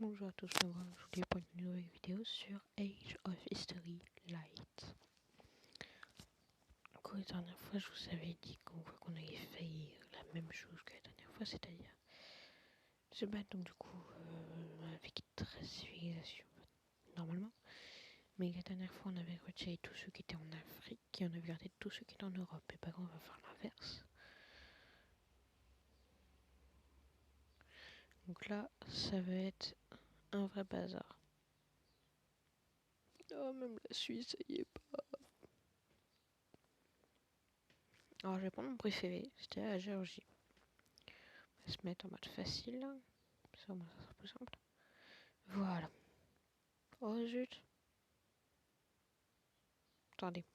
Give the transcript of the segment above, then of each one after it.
Bonjour à tous, aujourd'hui pour une nouvelle vidéo sur Age of History Light. Donc, la dernière fois, je vous avais dit qu'on avait fait la même chose que la dernière fois, c'est-à-dire se battre donc du coup avec 13 civilisations normalement. Mais la dernière fois, on avait retiré tous ceux qui étaient en Afrique et on avait gardé tous ceux qui étaient en Europe. Et pas qu'on va faire l'inverse. Donc là, ça va être un vrai bazar. Oh, même la Suisse, ça y est pas. Alors, je vais prendre mon préféré, c'était la Géorgie. On va se mettre en mode facile, là. Ça, moi, ça sera plus simple. Voilà. Oh zut. Attendez.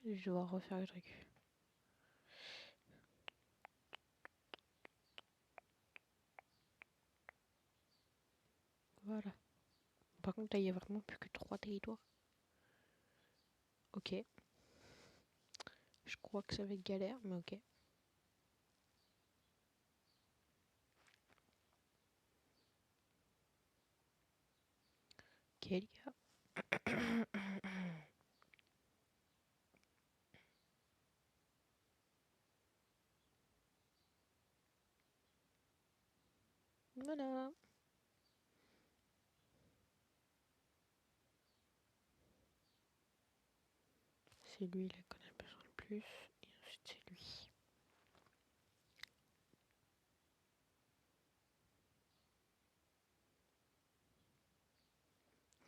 Je dois refaire le truc. Voilà. Par contre, là, il y a vraiment plus que 3 territoires. Ok. Je crois que ça va être galère, mais ok. Ok, les gars. Voilà. C'est lui là qu'on a besoin le plus. Et ensuite, c'est lui.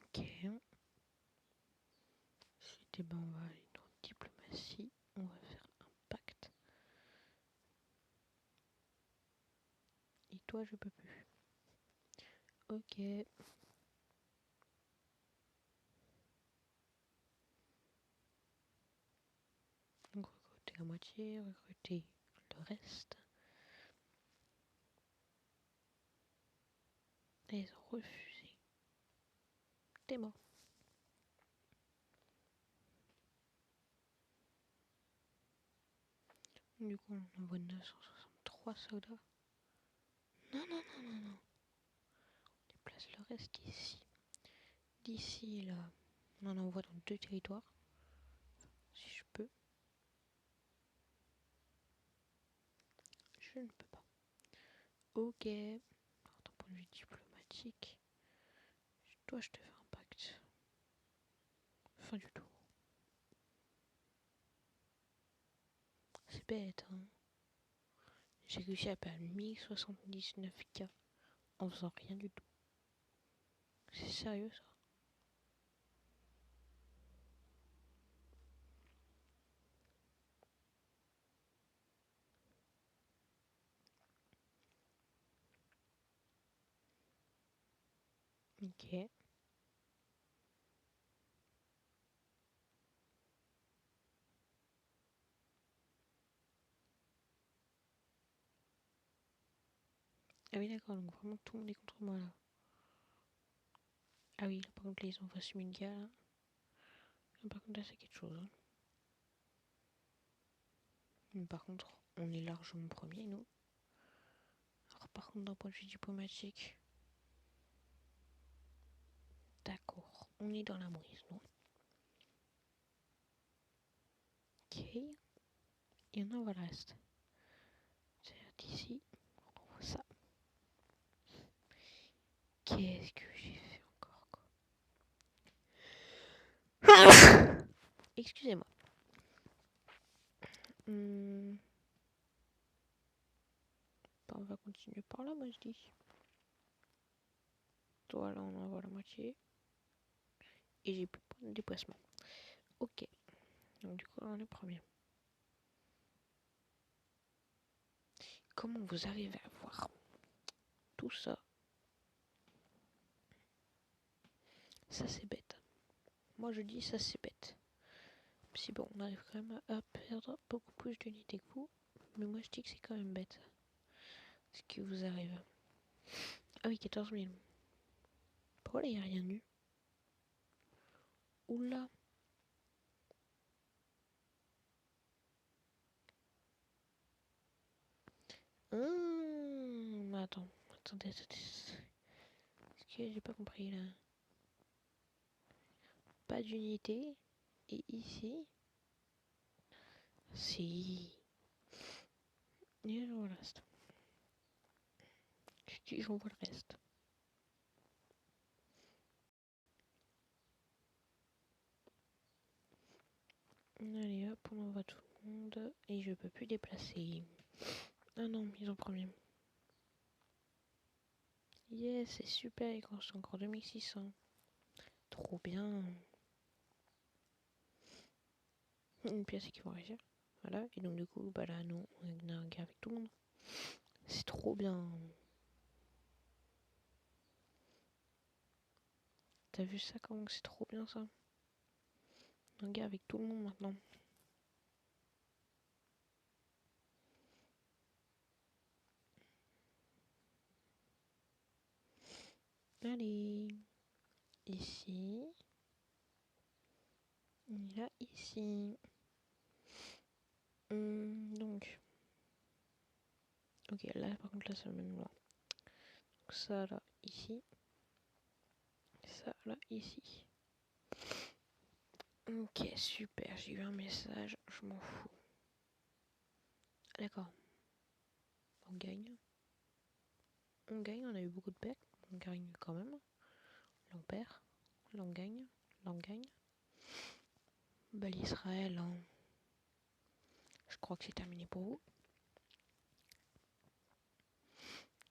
Ok. C'était bon, on va aller dans diplomatie. On va faire un pacte. Et toi, je peux plus. Ok. Donc, recruter la moitié, recruter le reste. Et ils ont refusé. T'es mort. Du coup, on envoie 963 soldats. Non, non, non, non, non. On déplace le reste ici. D'ici là, on en envoie dans 2 territoires. Si je peux. Je ne peux pas. Ok. Alors, d'un point de vue diplomatique, toi, je te fais un pacte. Fin du tour. C'est bête, hein. J'ai réussi à perdre 1079K en faisant rien du tout. C'est sérieux, ça? Ok. Ah oui, d'accord, donc vraiment tout le monde est contre moi, là. Ah oui, là, par contre, les envois Suminga, là. Par contre, là, c'est quelque chose, hein. Mais par contre, on est largement premier, nous. Alors, par contre, d'un point de vue diplomatique, d'accord, on est dans la brise, non? Ok. Et on envoie le reste. C'est-à-dire d'ici, on envoie ça. Qu'est-ce que j'ai fait encore, quoi? Excusez-moi. On va continuer par là, moi je dis. Toi, là, on envoie la moitié. Et j'ai plus de points de déplacement. Ok. Donc, du coup, on est premier. Comment vous arrivez à voir tout ça? Ça, c'est bête. Moi, je dis ça, c'est bête. Si bon, on arrive quand même à perdre beaucoup plus d'unités que vous. Mais moi, je dis que c'est quand même bête. Ce qui vous arrive. Ah oui, 14 000. Pourquoi là, il n'y a rien eu? Oula. Attends, attendez. Est-ce que j'ai pas compris là? Pas d'unité. Et ici? Si. Et je vois le reste. Je dis, j'en vois le reste. Allez hop, on envoie tout le monde. Et je peux plus déplacer. Ah non, ils ont problème. Yes, c'est super, ils construisent encore 2600. Trop bien. Une pièce qui vont réussir. Voilà, et donc du coup, bah là, nous, on a un guerre avec tout le monde. C'est trop bien. T'as vu ça, comment c'est trop bien ça? Un guerre avec tout le monde maintenant. Allez. Ici. Et là, ici. Donc. Ok, là par contre, là, c'est le même endroit. Donc ça, là, ici. Ça, là, ici. Ok, super, j'ai eu un message, je m'en fous. D'accord. On gagne. On gagne, on a eu beaucoup de pertes. On gagne quand même. Là, on perd. Là, on gagne. Là, on gagne. Bah, l'Israël, hein. Je crois que c'est terminé pour vous.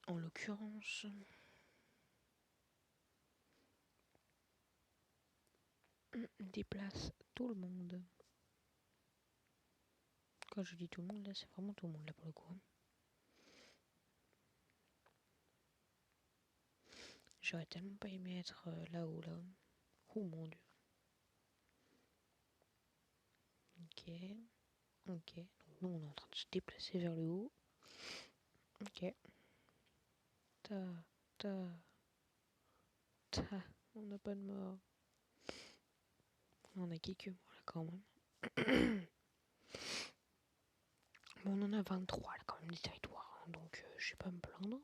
En l'occurrence. On déplace tout le monde. Quand je dis tout le monde, là, c'est vraiment tout le monde, là, pour le coup. J'aurais tellement pas aimé être là-haut, là. Oh mon dieu. Ok. Ok. Donc, nous, on est en train de se déplacer vers le haut. Ok. Ta. Ta. Ta. On n'a pas de mort. On a quelques morts, là, quand même. Bon, on en a 23, là, quand même, des territoires. Hein, donc, je vais pas me plaindre.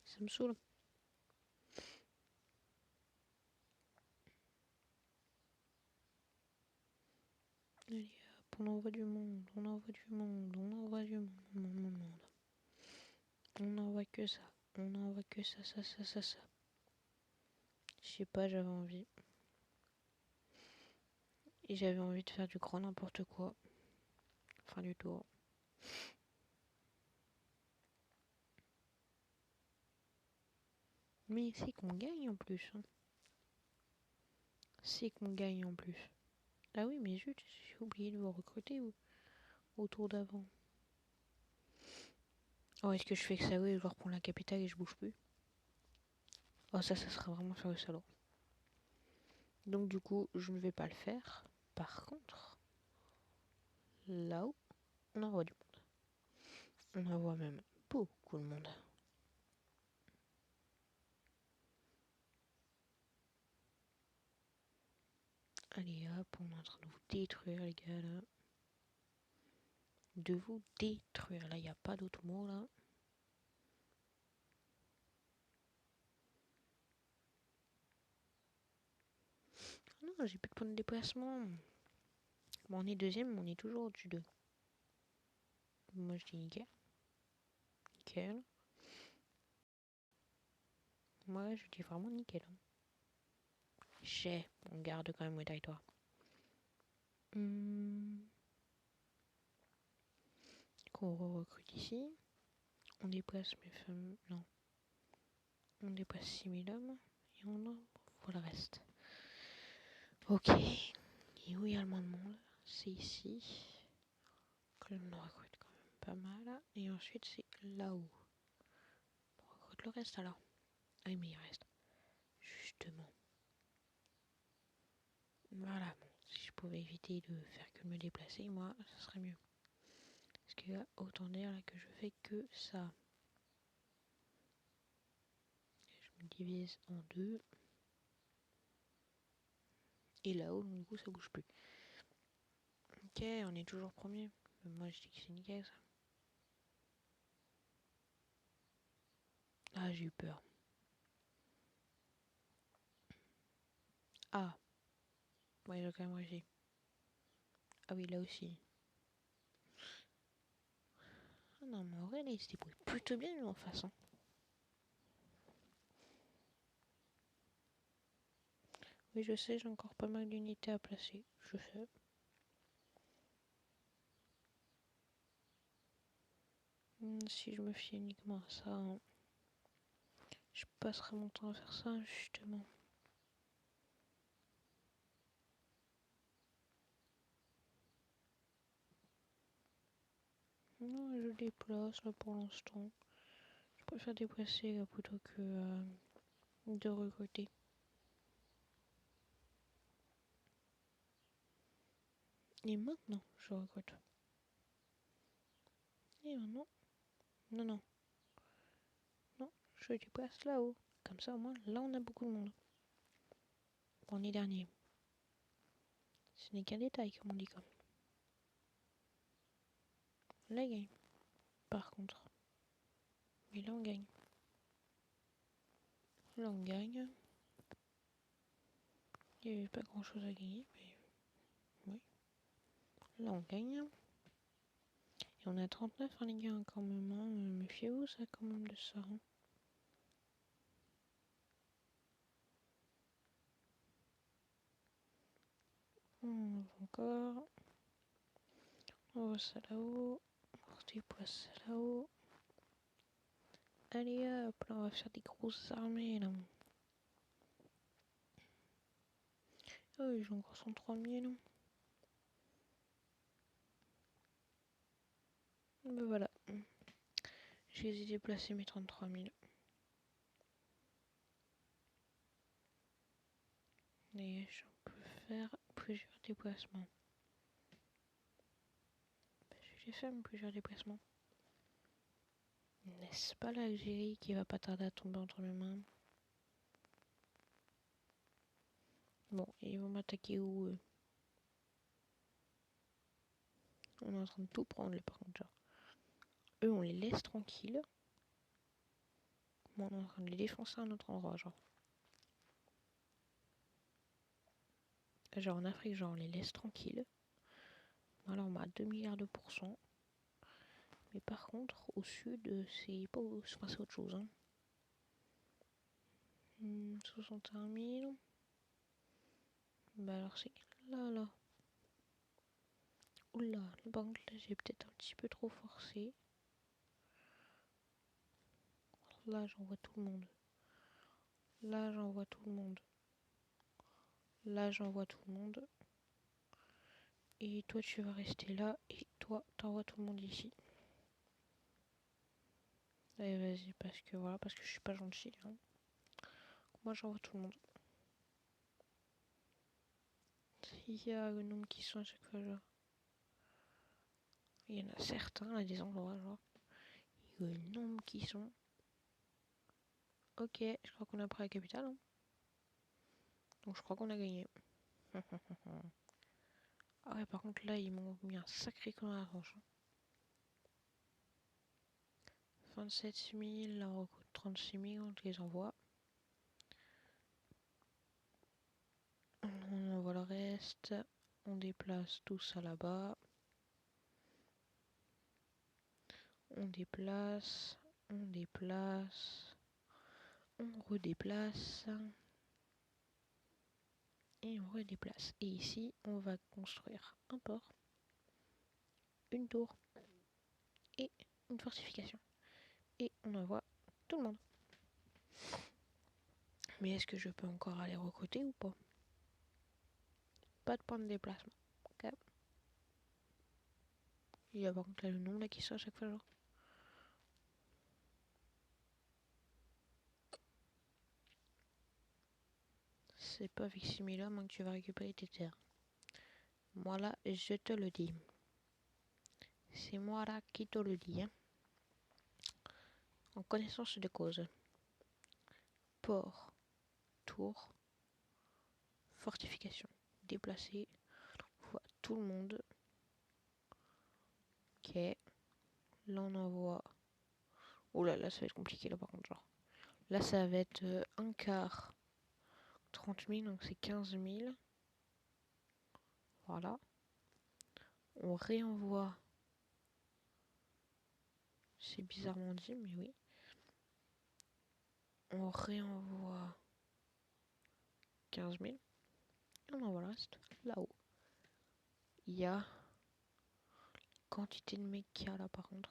Ça me saoule. Allez, hop, on envoie du monde, on envoie du monde, on envoie du monde. On envoie que ça. On envoie que ça. Je sais pas, j'avais envie. Et j'avais envie de faire du grand n'importe quoi. Fin du tour. Mais c'est qu'on gagne en plus. Hein. C'est qu'on gagne en plus. Ah oui, mais zut, j'ai oublié de vous recruter au tour d'avant. Oh, est-ce que je fais que ça, oui, je reprends la capitale et je bouge plus? Oh, ça sera vraiment faire le salaud. Donc du coup, je ne vais pas le faire. Par contre, là-haut, on envoie du monde. On envoie même beaucoup de monde. Allez hop, on est en train de vous détruire les gars là. De vous détruire. Là, il n'y a pas d'autre mot là. Non, j'ai plus de points de déplacement. Bon, on est deuxième, mais on est toujours au-dessus d'eux. Moi, je dis nickel. Nickel. Moi, je dis vraiment nickel. On garde quand même le territoire. Qu'on recrute ici. On déplace mes femmes. Non. On déplace 6000 hommes. Et on envoie le reste. Ok. Et où il y a le moins de monde? C'est ici. Que l'on recrute quand même pas mal. Et ensuite, c'est là-haut. On recrute le reste alors. Ah oui, mais il reste. Justement. Voilà. Bon, si je pouvais éviter de faire que me déplacer, moi, ça serait mieux. Parce qu'il y a autant d'air là que je fais que ça. Je me divise en deux. Et là-haut, du coup, ça bouge plus. Ok, on est toujours premier. Mais moi je dis que c'est nickel ça. Ah, j'ai eu peur. Ah, ouais, j'ai quand même réussi. Ah oui, là aussi. Ah non, mais en vrai, là, il se débrouille plutôt bien, lui, en face. Hein. Oui, je sais, j'ai encore pas mal d'unités à placer. Je sais. Si je me fie uniquement à ça, hein, je passerai mon temps à faire ça, justement. Non, je déplace, là, pour l'instant. Je préfère déplacer plutôt que de recruter. Et maintenant, je recrute. Et maintenant, non, non, non, je déplace là-haut. Comme ça, au moins, là, on a beaucoup de monde. Pour l'année dernière. Ce n'est qu'un détail, comme on dit quand même. Là, il gagne. Par contre. Mais là, on gagne. Là, on gagne. Il n'y avait pas grand chose à gagner, mais oui. Là, on gagne. Et on a 39 en Ligue 1 quand même. Hein. Méfiez-vous, ça, quand même, de ça. Hein. On va encore. On va ça là-haut. On déplace ça là-haut. Allez hop, là, on va faire des grosses armées, là. Oh, ils ont encore 103 000. Ben voilà. J'ai déplacé mes 33 000. Et je peux faire plusieurs déplacements. J'ai fait plusieurs déplacements. N'est-ce pas l'Algérie qui va pas tarder à tomber entre mes mains? Bon, ils vont m'attaquer où eux? On est en train de tout prendre là, par contre. Genre. Eux, on les laisse tranquilles. Moi, on est en train de les défoncer à un autre endroit, genre. Genre en Afrique, genre, on les laisse tranquilles. Alors, on a 2 milliards de pourcents. Mais par contre, au sud, c'est pas enfin, c'est autre chose. Hein. 61 000. Bah alors c'est là, là. Oula, par contre là j'ai peut-être un petit peu trop forcé. Là j'envoie tout le monde. Là j'envoie tout le monde. Là j'envoie tout le monde. Et toi tu vas rester là. Et toi t'envoies tout le monde ici. Allez vas-y parce que voilà, parce que je suis pas gentil. Hein. Moi j'envoie tout le monde. Il y a le nombre qui sont à chaque fois genre. Il y en a certains à des endroits genre. Il y a le nombre qui sont. Ok, je crois qu'on a pris la capitale. Hein. Donc je crois qu'on a gagné. Ah ouais, par contre, là, ils m'ont mis un sacré coup dans la tronche. 27 000, là, on recrute 36 000, on les envoie. On envoie le reste. On déplace tout ça là-bas. On déplace. On déplace. On redéplace. Et on redéplace. Et ici, on va construire un port, une tour et une fortification. Et on envoie tout le monde. Mais est-ce que je peux encore aller recruter ou pas? Pas de point de déplacement. Ok. Il y a par contre là le nombre là qui sort à chaque fois genre. C'est pas avec 6 000 hommes que tu vas récupérer tes terres. Moi là, je te le dis. C'est moi là qui te le dis. Hein. En connaissance de cause. Port, tour, fortification. Déplacer. Tout le monde. Là, on envoie... Oh là, ça va être compliqué, là, par contre, genre. Là, ça va être un quart 30 000, donc c'est 15 000. Voilà. On réenvoie. C'est bizarrement dit, mais oui. On réenvoie 15 000. Et on envoie le reste là-haut. Il y a quantité de mecs qu'il y a là, par contre.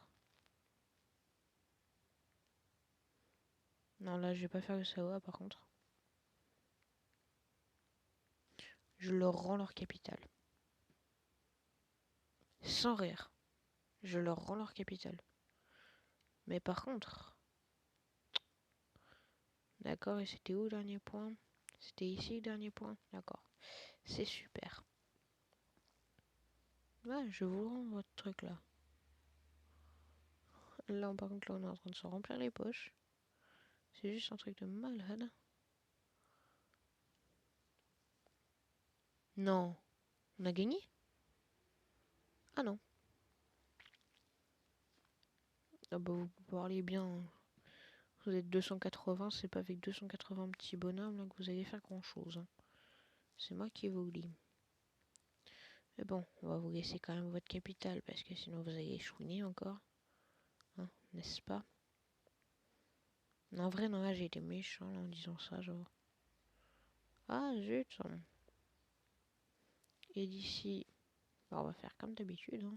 Non, là, je vais pas faire le SAOA, par contre. Je leur rends leur capital. Sans rire. Je leur rends leur capital. Mais par contre... D'accord, et c'était où le dernier point? C'était ici le dernier point? D'accord. C'est super. Ouais, je vous rends votre truc là. Là, par contre, là, on est en train de se remplir les poches. C'est juste un truc de malade. Non. On a gagné? Ah non. Ah bah vous parlez bien. Vous êtes 280, c'est pas avec 280 petits bonhommes là que vous allez faire grand chose. Hein. C'est moi qui vous le dis. Mais bon, on va vous laisser quand même votre capital parce que sinon vous allez chouiner encore. Hein, n'est-ce pas? En vrai, non, là j'ai été méchant là, en disant ça, genre. Ah zut. Et d'ici, bah, on va faire comme d'habitude. Hein.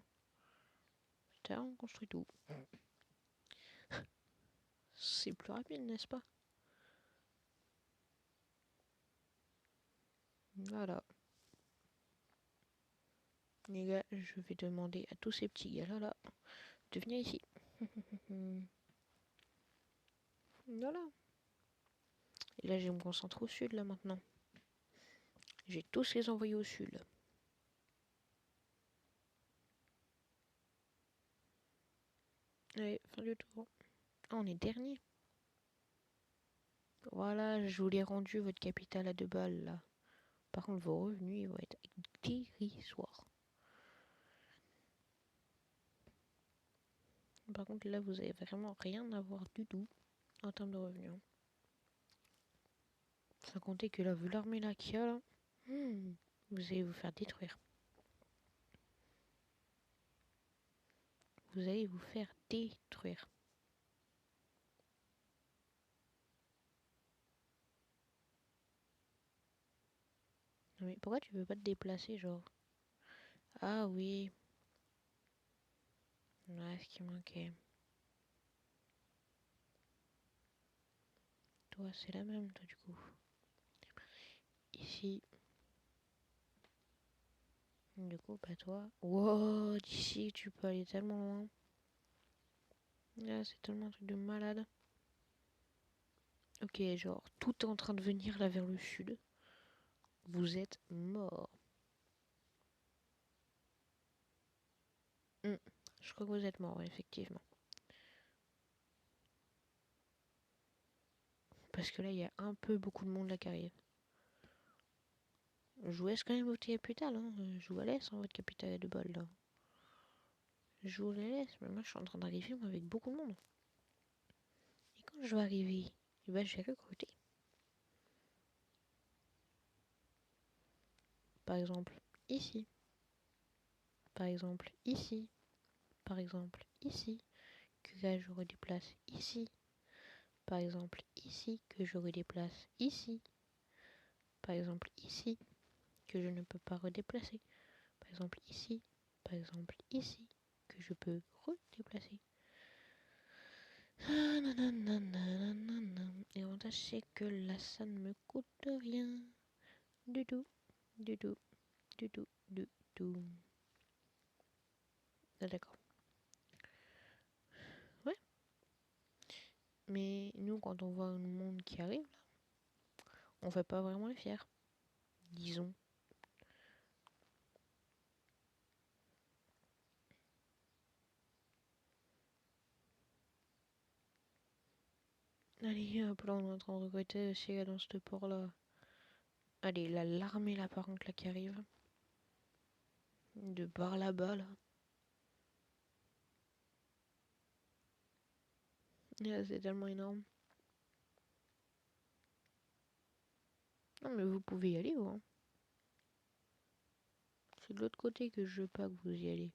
Putain, on construit tout. C'est plus rapide, n'est-ce pas? Voilà. Les gars, je vais demander à tous ces petits gars là de venir ici. Voilà. Et là, je vais me concentrer au sud là maintenant. J'ai tous les envoyés au sud. Allez, fin du tour. Ah, on est dernier. Voilà, je vous l'ai rendu votre capital à 2 balles là. Par contre, vos revenus ils vont être dérisoires. Par contre, là, vous avez vraiment rien à voir du tout en termes de revenus. Sans compter que là, vu l'armée là qu'il y a là, vous allez vous faire détruire. Vous allez vous faire détruire. Mais pourquoi tu veux pas te déplacer, genre? Ah oui. Ouais, ce qui manquait. Toi, c'est la même, toi, du coup. Ici. Du coup, bah toi. Wow, d'ici, tu peux aller tellement loin. Là, c'est tellement un truc de malade. Ok, genre, tout est en train de venir là vers le sud. Vous êtes mort. Je crois que vous êtes mort, ouais, effectivement. Parce que là, il y a un peu beaucoup de monde là qui arrive. Je vous laisse quand même votre capital, hein. Je vous la laisse, hein, votre capital à 2 balles, là. Je vous la laisse, mais moi, je suis en train d'arriver, moi, avec beaucoup de monde. Et quand je vais arriver, eh ben, je vais recruter. Par exemple, ici. Par exemple, ici. Par exemple, ici. Que là, je redéplace ici. Par exemple, ici. Que je redéplace ici. Par exemple, ici. Que je ne peux pas redéplacer. Par exemple, ici. Par exemple, ici. Que je peux redéplacer. Et l'avantage, c'est que là, ça ne me coûte rien. Du tout. Du tout. Du tout. Du tout. Ah, d'accord. Ouais. Mais nous, quand on voit un monde qui arrive, là, on fait pas vraiment les fiers. Disons. Allez, hop, là, on est en train de recruter aussi là, dans ce port-là. Allez, là, l'armée, là, par contre, là, qui arrive. De bar là-bas, là. C'est tellement énorme. Non, mais vous pouvez y aller, vous. Hein. C'est de l'autre côté que je veux pas que vous y allez.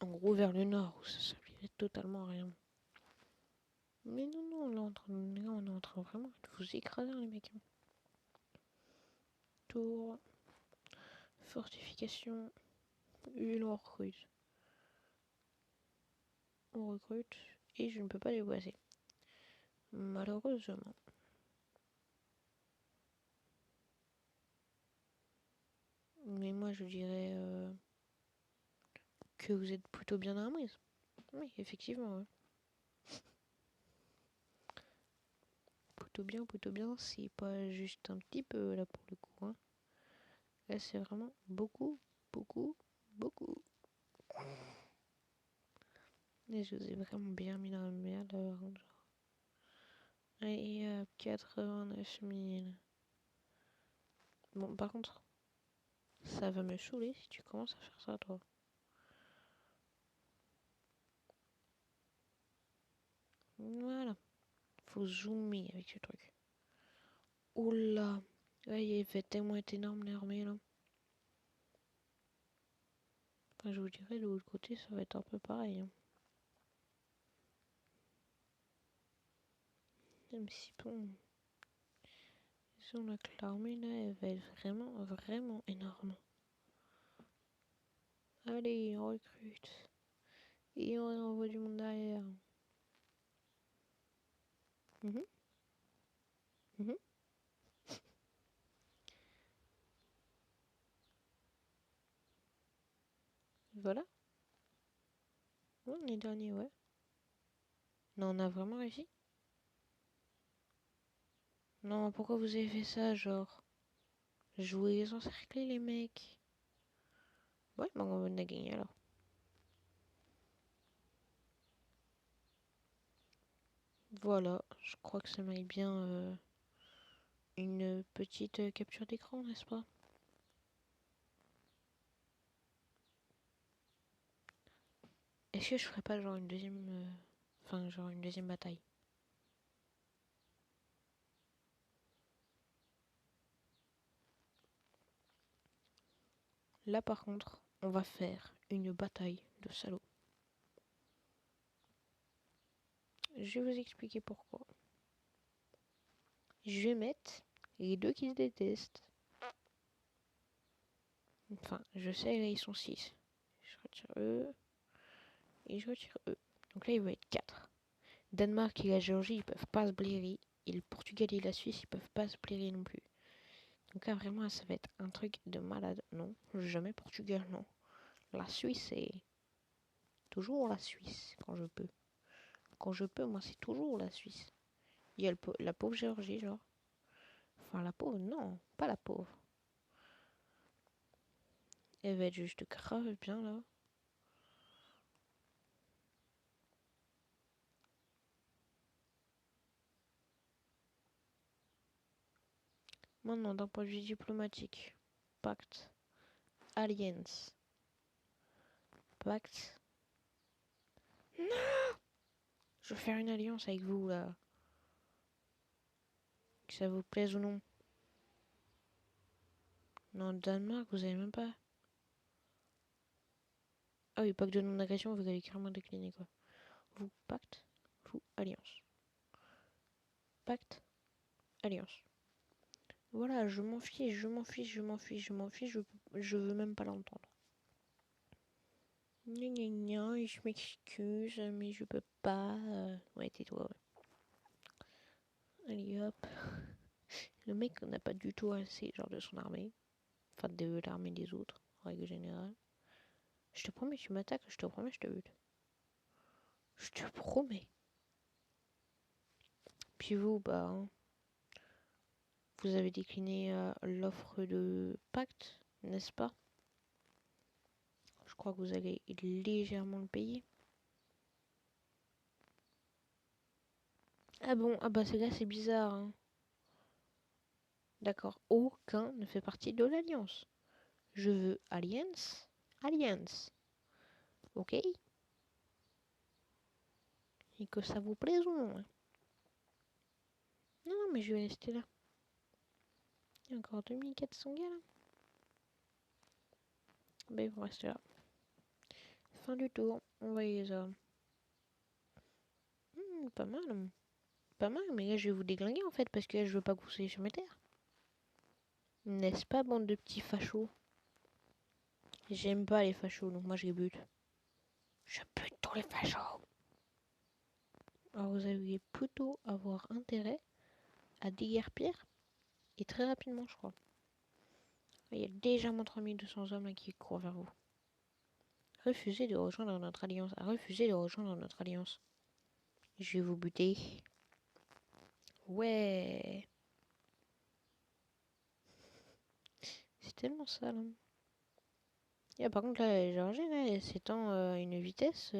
En gros, vers le nord, où ça servirait totalement à rien. Mais non, non, on est en train vraiment de vous écraser, les mecs. Tour, fortification, une on recrute. On recrute, et je ne peux pas les passer. Malheureusement. Mais moi, je dirais que vous êtes plutôt bien armés. Oui, effectivement. Ouais. Plutôt bien. C'est pas juste un petit peu là pour le coup. Hein. Là, c'est vraiment beaucoup, beaucoup, beaucoup. Et je vous ai vraiment bien mis dans la merde. Genre. Et 89 000. Bon, par contre, ça va me saouler si tu commences à faire ça, toi. Voilà. Faut zoomer avec ce truc. Oula. Là, il va tellement être énorme l'armée, là. Enfin, je vous dirais, de l'autre côté, ça va être un peu pareil. Hein. Même si, bon... Sur la l'armée, là, elle va être vraiment, vraiment énorme. Allez, on recrute. Et on envoie du monde derrière. Mhm, mhm. Voilà. Ouais, on est dernier, ouais. Non, on a vraiment réussi. Non, pourquoi vous avez fait ça, genre? Jouez encerclés, les mecs. Ouais, bon, on a gagné alors. Voilà, je crois que ça mérite bien une petite capture d'écran, n'est-ce pas? Est-ce que je ferais pas genre une deuxième... Enfin, genre une deuxième bataille? Là, par contre, on va faire une bataille de salauds. Je vais vous expliquer pourquoi. Je vais mettre les deux qui se détestent. Enfin, je sais, là, ils sont 6. Je retire eux. Et je retire eux. Donc là, il va être 4. Danemark et la Géorgie, ils peuvent pas se blairer. Et le Portugal et la Suisse, ils peuvent pas se blairer non plus. Donc là, vraiment, ça va être un truc de malade. Non, jamais Portugal, non. La Suisse, c'est toujours la Suisse, quand je peux. Quand je peux, moi, c'est toujours la Suisse. Il y a la pauvre Géorgie, genre. Enfin, la pauvre, non, pas la pauvre. Elle va être juste grave bien, là. Maintenant, d'un point de vue diplomatique, pacte, alliance, pacte. Je veux faire une alliance avec vous, là. Que ça vous plaise ou non. Non, Danemark, vous avez même pas. Ah oui, pacte de non-agression, vous avez carrément décliné, quoi. Vous, pacte, vous, alliance. Pacte, alliance. Voilà, je m'en fiche, je m'en fiche, je m'en fiche, je m'en fiche, je veux même pas l'entendre. Gna gna gna, je m'excuse, mais je peux pas. Ouais, tais-toi, ouais. Allez hop. Le mec n'a pas du tout assez, genre, de son armée. Enfin, de l'armée des autres, en règle générale. Je te promets, tu m'attaques, je te promets, je te bute. Je te promets. Puis vous, bah, hein, vous avez décliné l'offre de pacte, n'est-ce pas? Je crois que vous allez légèrement le payer. Ah bon, ah bah c'est là, c'est bizarre. Hein. D'accord, aucun ne fait partie de l'Alliance. Je veux Alliance, Alliance. Ok? Et que ça vous plaise ou non, hein. Non, non, mais je vais rester là. Il y a encore 2400 gars là. Ben, ils vont rester là. Fin du tour. On va les pas mal. Pas mal, mais là je vais vous déglinguer en fait parce que là, je veux pas que vous soyez sur mes terres. N'est-ce pas, bande de petits fachos? J'aime pas les fachos, donc moi je les bute. Je bute tous les fachos. Alors vous allez plutôt avoir intérêt à déguerpir et très rapidement, je crois. Il y a déjà moins 3200 hommes là qui courent vers vous. Refusez de rejoindre notre alliance. Refusez de rejoindre notre alliance. Je vais vous buter. Ouais. C'est tellement ça là. Et par contre là, les Géorgiens là, elles s'étendent à une vitesse.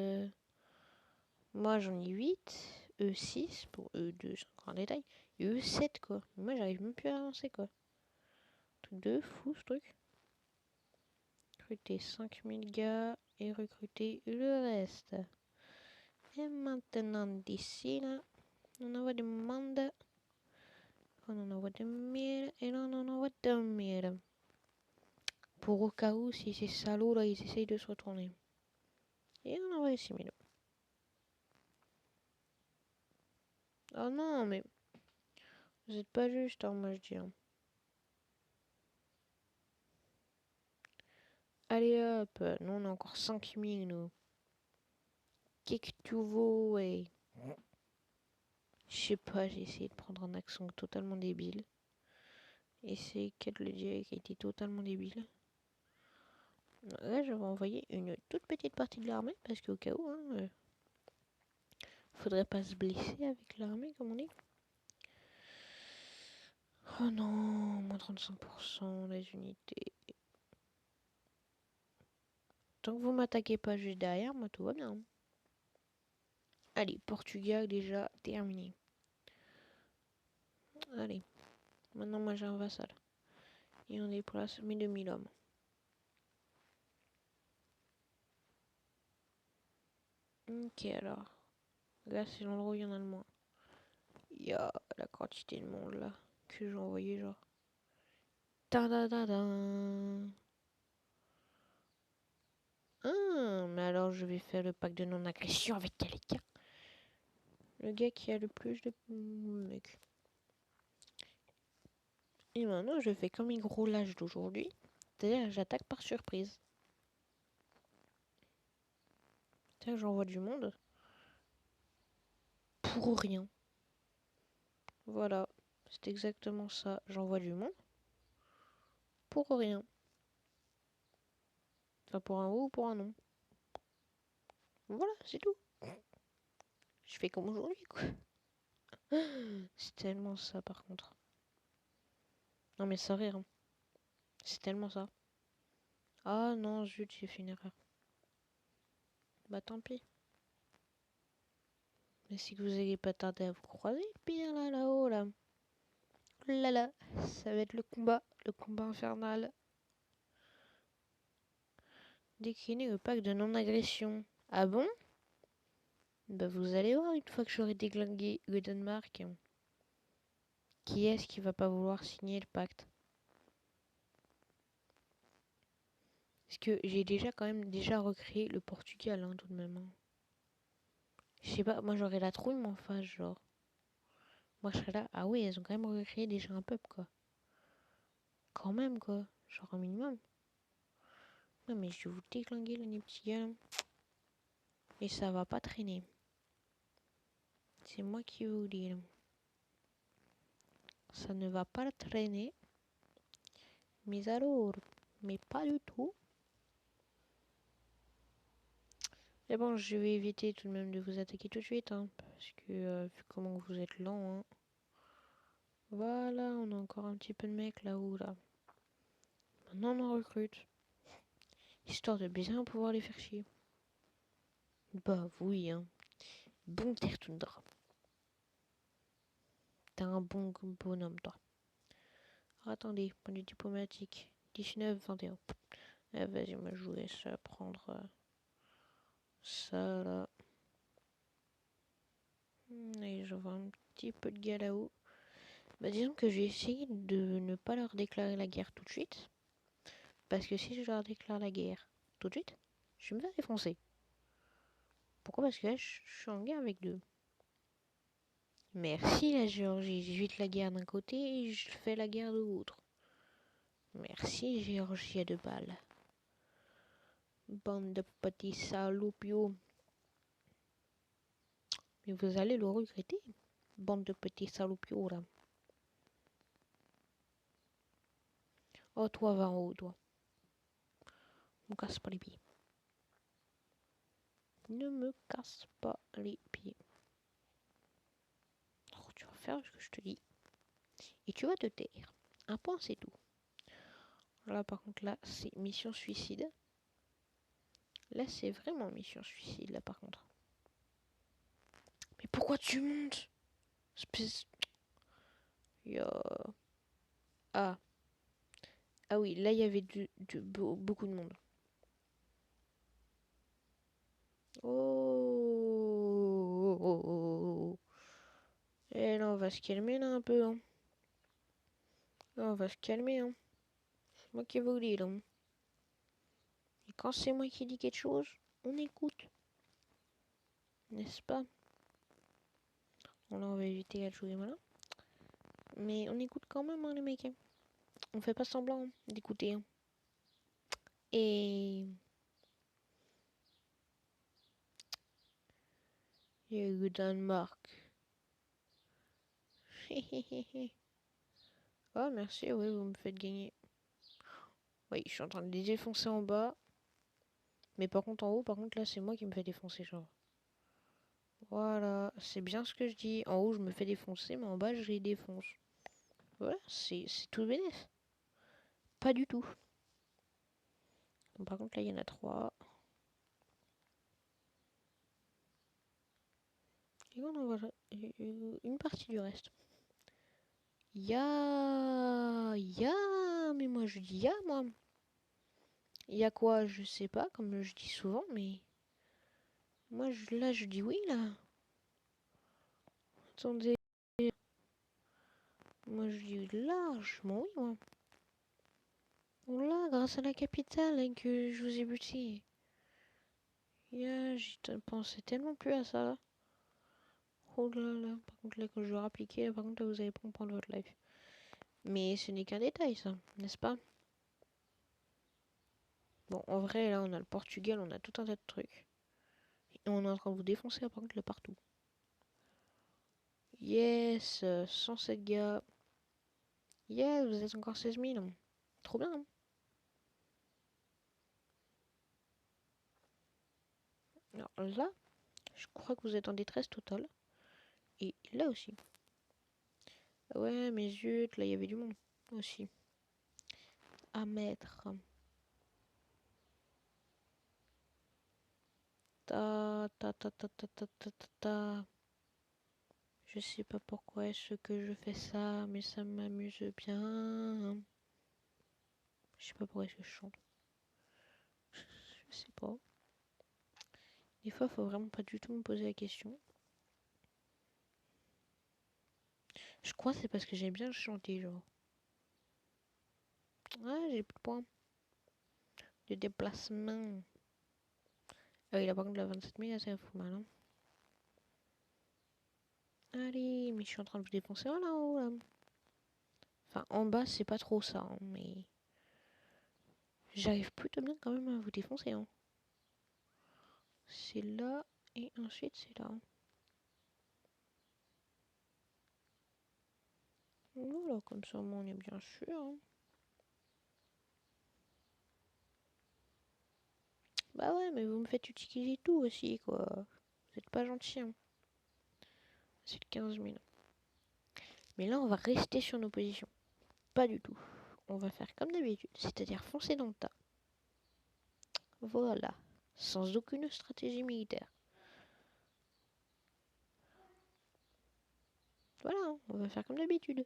Moi j'en ai 8, eux 6, pour eux 2 c'est encore un détail. Et eux 7 quoi. Moi j'arrive même plus à avancer quoi. Truc de fou ce truc. Recruter 5000 gars et recruter le reste. Et maintenant d'ici là, on envoie des mandats. On en envoie 2000 et là on en envoie 2000. Pour au cas où si ces salauds là ils essayent de se retourner. Et on envoie 6000. Oh non mais vous êtes pas juste hein, moi je dis. Hein. Allez hop, nous on a encore 5000 nous. Qu'est-ce que tu veux, ouais. Je sais pas, j'ai essayé de prendre un accent totalement débile. Et c'est qu'elle le dire qui a été totalement débile. Là, je vais envoyer une toute petite partie de l'armée parce qu'au cas où, hein, faudrait pas se blesser avec l'armée, comme on dit. Oh non, moins 35% des unités. Tant que vous m'attaquez pas juste derrière, moi tout va bien. Allez, Portugal déjà terminé. Allez, maintenant moi j'ai un vassal. Et on déplace mes 2000 hommes. Ok alors. Là c'est l'endroit où il y en a le moins. Il y a la quantité de monde là que j'ai envoyé genre. Tadadadin. Ah, mais alors je vais faire le pacte de non-agression avec quelqu'un. Le gars qui a le plus de mecs. Et maintenant je fais comme une gros lâche d'aujourd'hui. C'est-à-dire j'attaque par surprise. C'est-à-dire j'envoie du monde. Pour rien. Voilà. C'est exactement ça. J'envoie du monde. Pour rien. Enfin pour un oui ou pour un non. Voilà, c'est tout. Je fais comme aujourd'hui quoi. C'est tellement ça par contre. Non mais sans rire. Hein. C'est tellement ça. Ah non, zut, j'ai fait une erreur. Bah tant pis. Mais si vous n'allez pas tarder à vous croiser, pire là, là-haut, là. Là, là, ça va être le combat infernal. Décliner le pacte de non-agression. Ah bon? Bah vous allez voir une fois que j'aurai déglingué le Danemark. Qui est-ce qui va pas vouloir signer le pacte? Parce que j'ai déjà quand même déjà recréé le Portugal, hein, tout de même. Hein. Je sais pas, moi j'aurais la trouille en face, genre. Moi je serais là, ah oui, elles ont quand même recréé déjà un peuple, quoi. Quand même, quoi. Genre un minimum. Non mais je vais vous déglinguer, les petits gars. Et ça va pas traîner. C'est moi qui vous dis. Ça ne va pas traîner. Mais alors, mais pas du tout. Mais bon, je vais éviter tout de même de vous attaquer tout de suite. Hein, parce que vu comment vous êtes lent. Hein. Voilà, on a encore un petit peu de mecs là-haut. Là. Maintenant, on en recrute. Histoire de bien pouvoir les faire chier. Bah oui, hein. Bon Tertundra. T'es un bon bonhomme, toi. Alors, attendez, point de diplomatique. 19, 21. Ah, vas-y, moi je vous laisse prendre Ça là. Et je vois un petit peu de gars là-haut. Bah disons que je vais essayer de ne pas leur déclarer la guerre tout de suite. Parce que si je leur déclare la guerre tout de suite, je vais me faire défoncer. Pourquoi? Parce que là, je suis en guerre avec deux. Merci la Géorgie. J'évite la guerre d'un côté et je fais la guerre de l'autre. Merci Géorgie à 2 balles. Bande de petits salopios. Mais vous allez le regretter. Bande de petits salopios là. Oh toi va en haut toi. Ne me casse pas les pieds. Ne me casse pas les pieds. Oh, tu vas faire ce que je te dis. Et tu vas te taire. Un point c'est tout. Là par contre là c'est mission suicide. Là c'est vraiment mission suicide là par contre. Mais pourquoi tu montes? Espèce... Yo. Ah. Ah oui, là il y avait beaucoup de monde. Oh, oh, oh, oh. Et là on va se calmer là un peu. Hein. Là on va se calmer. Hein. C'est moi qui vous le dis là. Et quand c'est moi qui dis quelque chose, on écoute. N'est-ce pas? Bon là on va éviter la chose et voilà. Mais on écoute quand même hein, les mecs. Hein. On fait pas semblant hein, d'écouter. Hein. Et... Il y a eu Danemark. Oh merci, oui, vous me faites gagner. Oui, je suis en train de les défoncer en bas. Mais par contre en haut, par contre là c'est moi qui me fais défoncer genre. Voilà, c'est bien ce que je dis. En haut je me fais défoncer, mais en bas je les défonce. Voilà, c'est tout bénef. Pas du tout. Donc, par contre là il y en a 3. Et on en voit une partie du reste. Mais moi je dis moi. Y'a quoi, je sais pas, comme je dis souvent, mais... Moi là je dis oui là. Attendez. Moi je dis largement oui moi. Bon là, grâce à la capitale hein, que je vous ai buté. J'y pensais tellement plus à ça. Là. Oh là là. Par contre là quand je vais appliquer, par contre là vous allez pas prendre votre live. Mais ce n'est qu'un détail ça, n'est-ce pas? Bon en vrai là on a le Portugal, on a tout un tas de trucs. Et on est en train de vous défoncer par contre là partout. Yes, 107 gars. Yes, vous êtes encore 16 000. Trop bien. Hein. Alors là, je crois que vous êtes en détresse totale. Et là aussi. Ouais, mais zut, là il y avait du monde aussi. À mettre. Ta. Je sais pas pourquoi est-ce que je fais ça, mais ça m'amuse bien. Je sais pas pourquoi est-ce que je chante. Je sais pas. Des fois, faut vraiment pas du tout me poser la question. Je crois que c'est parce que j'aime bien chanter, genre. Ah, j'ai plus de points. De déplacement. Ah oui, là par contre, la 27 000, là, ça fout mal. Hein. Allez, mais je suis en train de vous défoncer là en haut, là. Enfin, en bas, c'est pas trop ça, hein, mais... J'arrive plutôt bien quand même à vous défoncer, hein. C'est là, et ensuite c'est là. Voilà, comme ça, on est bien sûr. Hein. Bah ouais, mais vous me faites utiliser tout aussi, quoi. Vous êtes pas gentil, hein. C'est 15 000. Mais là, on va rester sur nos positions. Pas du tout. On va faire comme d'habitude, c'est-à-dire foncer dans le tas. Voilà. Sans aucune stratégie militaire. Voilà, hein, on va faire comme d'habitude.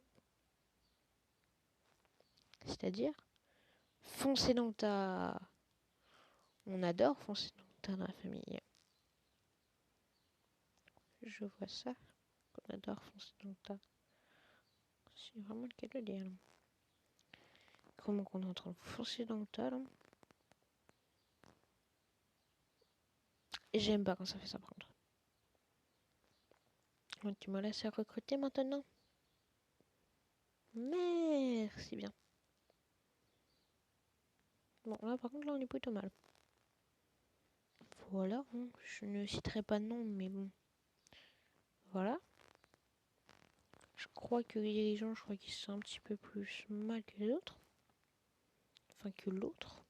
C'est-à-dire foncer dans le tas. On adore foncer dans le tas dans la famille. Je vois ça. Qu'on adore foncer dans le tas. C'est vraiment le cas de le dire. Là. Comment qu'on est en train de foncer dans le tas là. Et j'aime pas quand ça fait ça par contre. Donc, tu me laisses recruter maintenant. Merci bien. Bon là par contre là on est plutôt mal. Voilà, hein. Je ne citerai pas de nom mais bon. Voilà. Je crois que les dirigeants, je crois qu'ils sont un petit peu plus mal que les autres. Enfin que l'autre.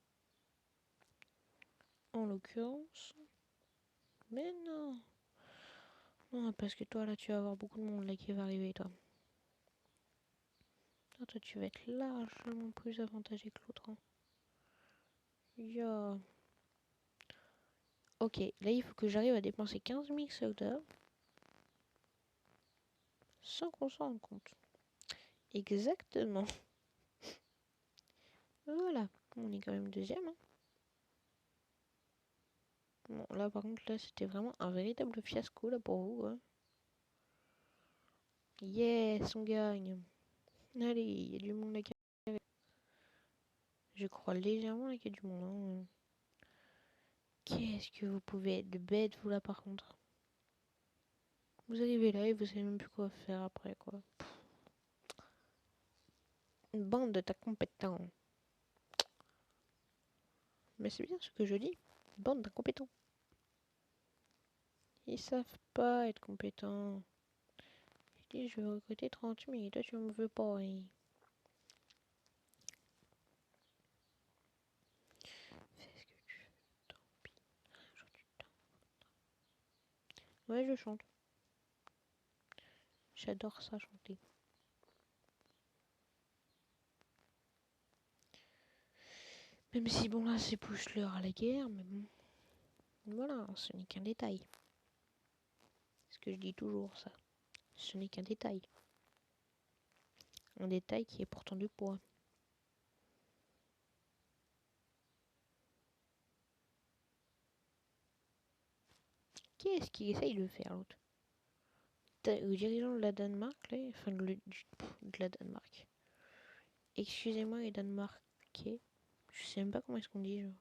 En l'occurrence. Mais non. Non, parce que toi là tu vas avoir beaucoup de monde là qui va arriver toi. Toi tu vas être largement plus avantagé que l'autre. Hein. Yeah. Ok, là il faut que j'arrive à dépenser 15 000 soldats. Sans qu'on s'en rende compte. Exactement. Voilà. On est quand même deuxième. Hein. Bon là par contre là c'était vraiment un véritable fiasco là pour vous. Hein. Yes, on gagne. Allez, il y a du monde là qui arrive. Je crois légèrement là qu'il y a du monde. Hein. Qu'est-ce que vous pouvez être bête vous là par contre. Vous arrivez là et vous savez même plus quoi faire après quoi. Une bande de ta compétent. Mais c'est bien ce que je dis. Bande d'incompétents. Ils savent pas être compétents. Je dis je vais recruter 30 000. Toi tu me veux pas. Hein. Fais ce que tu veux. Tant pis. Un jour du temps. Ouais je chante. J'adore ça chanter. Même si bon là c'est plus l'heure à la guerre. Mais bon. Voilà, ce n'est qu'un détail. C'est ce que je dis toujours ça. Ce n'est qu'un détail. Un détail qui est pourtant du poids. Qu'est-ce qu'il essaye de faire l'autre? Le dirigeant de la Danemark, là, enfin de la Danemark. Excusez-moi les Danemarkais. Je sais même pas comment est-ce qu'on dit. Genre.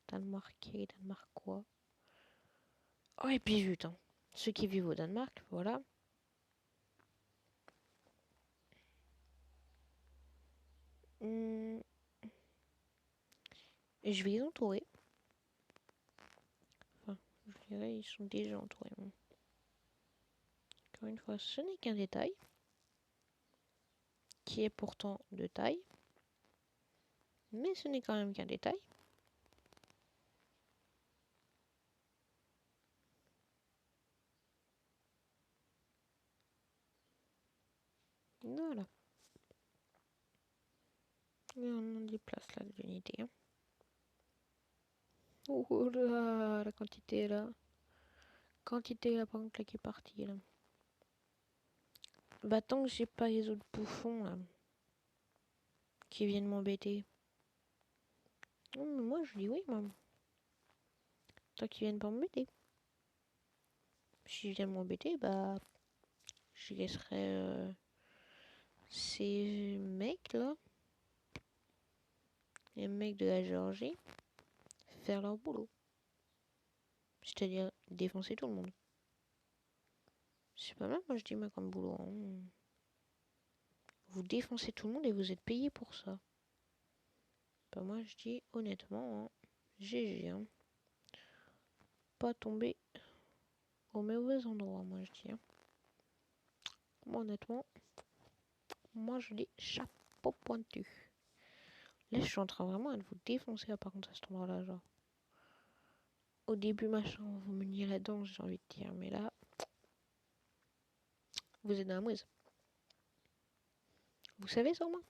Danemarkais, Danemarkois. Oh et puis zut, hein. Ceux qui vivent au Danemark, voilà. Et je vais les entourer. Enfin, je dirais, ils sont déjà entourés. Bon. Encore une fois, ce n'est qu'un détail. Qui est pourtant de taille. Mais ce n'est quand même qu'un détail. Voilà. Et on déplace là l'unité. Hein. Oh là, la quantité là. Quantité là par contre là qui est partie là. Bah tant que j'ai pas les autres bouffons là. Qui viennent m'embêter. Moi je dis oui moi. Tant qu'ils viennent pas m'embêter. S'ils viennent m'embêter, bah je laisserai ces mecs là. Les mecs de la Géorgie. Faire leur boulot. C'est-à-dire défoncer tout le monde. C'est pas mal moi je dis moi comme boulot. Hein. Vous défoncez tout le monde et vous êtes payé pour ça. Bah moi je dis honnêtement, hein, GG. Hein. Pas tomber au mauvais endroit, moi je dis. Hein. Moi honnêtement, moi je dis chapeau pointu. Là je suis en train vraiment de vous défoncer par contre à cet endroit là genre. Au début machin, vous meniez là-dedans, j'ai envie de dire, mais là, vous êtes dans la mouise. Vous savez sûrement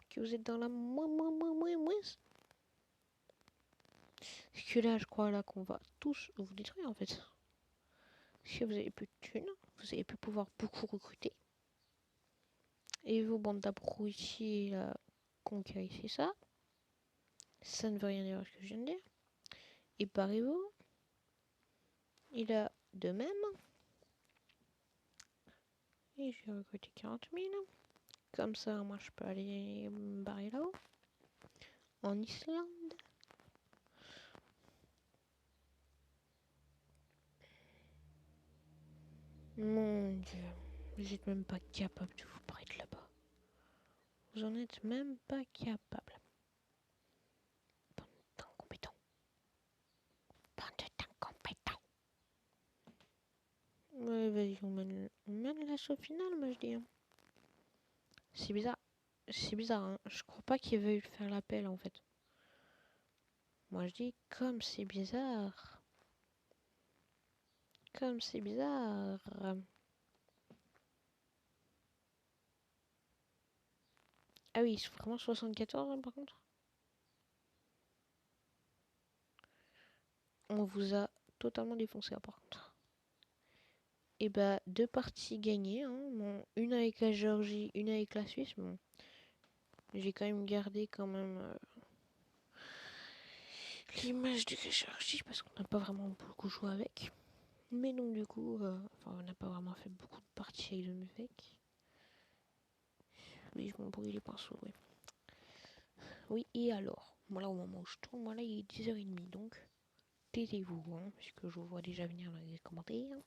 que vous êtes dans la mouise. Parce que là je crois là qu'on va tous vous détruire en fait. Parce que vous avez plus de thunes, vous avez plus pouvoir beaucoup recruter. Et vous, bande d'abrutis, là, conquérissez ça. Ça ne veut rien dire à ce que je viens de dire. Et parez-vous, il a de même Et j'ai recruté 40 000. Comme ça, moi, je peux aller me barrer là-haut. En Islande. Mon Dieu. Vous êtes même pas capable de vous parler de là-bas. Vous en êtes même pas capable. Bande d'incompétents. Bande d'incompétents. Ouais, vas-y, on mène l'assaut final, moi, je dis. Hein. C'est bizarre. C'est bizarre, hein. Je crois pas qu'il veuille faire l'appel, en fait. Moi, je dis, comme c'est bizarre. Comme c'est bizarre. Ah oui, c'est vraiment 74, hein, par contre. On vous a totalement défoncé, hein, par contre. Et bah, 2 parties gagnées. Hein. Bon, une avec la Géorgie, une avec la Suisse. Bon, j'ai quand même gardé quand même l'image de la Géorgie parce qu'on n'a pas vraiment beaucoup joué avec. Mais donc du coup, enfin, on n'a pas vraiment fait beaucoup de parties avec le Mufek. Oui, je m'embrouille les pinceaux, oui. Oui, et alors, voilà, au moment où je tourne, voilà, il est 10h30, donc taisez-vous, hein, puisque je vous vois déjà venir dans les commentaires.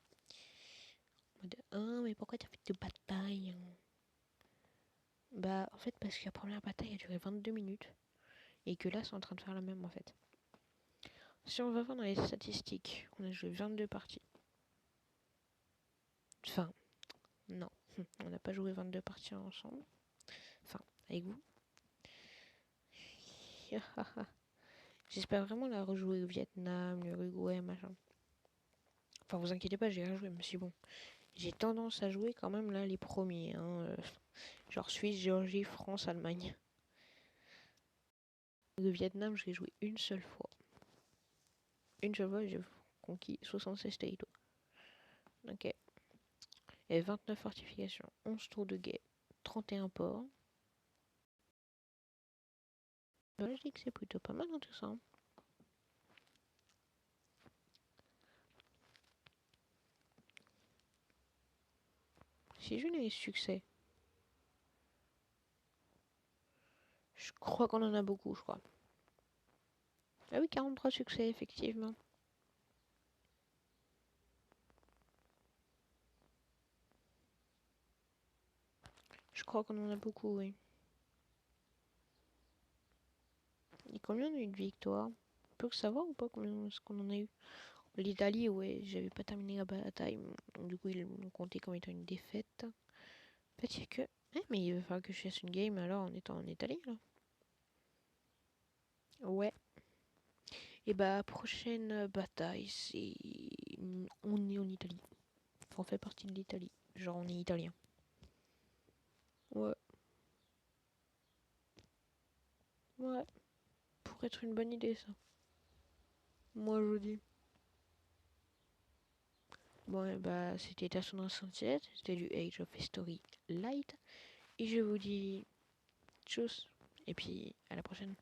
Mais pourquoi t'as fait de bataille hein. Bah, en fait, parce que la première bataille a duré 22 minutes, et que là, c'est en train de faire la même, en fait. Si on va voir dans les statistiques, on a joué 22 parties. Enfin, non, on n'a pas joué 22 parties ensemble. Enfin, avec vous. J'espère vraiment la rejouer au Vietnam, l'Uruguay, machin. Enfin, vous inquiétez pas, j'ai rejoué, mais c'est bon. J'ai tendance à jouer quand même là les premiers. Hein, genre Suisse, Géorgie, France, Allemagne. Le Vietnam, je l'ai joué une seule fois. Une seule fois, j'ai conquis 76 territoires. Ok. Et 29 fortifications, 11 tours de guet, 31 ports. Bah, je dis que c'est plutôt pas mal hein, tout ça. Hein. Si je n'ai succès, je crois qu'on en a beaucoup, je crois. Ah oui, 43 succès, effectivement. Je crois qu'on en a beaucoup, oui. Et combien on a eu de victoires? On peut savoir ou pas combien est-ce qu'on en a eu? L'Italie, ouais, j'avais pas terminé la bataille. Du coup, ils l'ont compté comme étant une défaite. En fait, il y a que... mais il va falloir que je fasse une game alors en étant en Italie, là. Ouais. Et bah, prochaine bataille, c'est... On est en Italie. Enfin, on fait partie de l'Italie. Genre, on est italien. Ouais. Ouais. Pourrait être une bonne idée, ça. Moi, je dis. Bon, et bah, c'était Tasson 67. C'était du Age of History Light. Et je vous dis... Tchuss. Et puis, à la prochaine.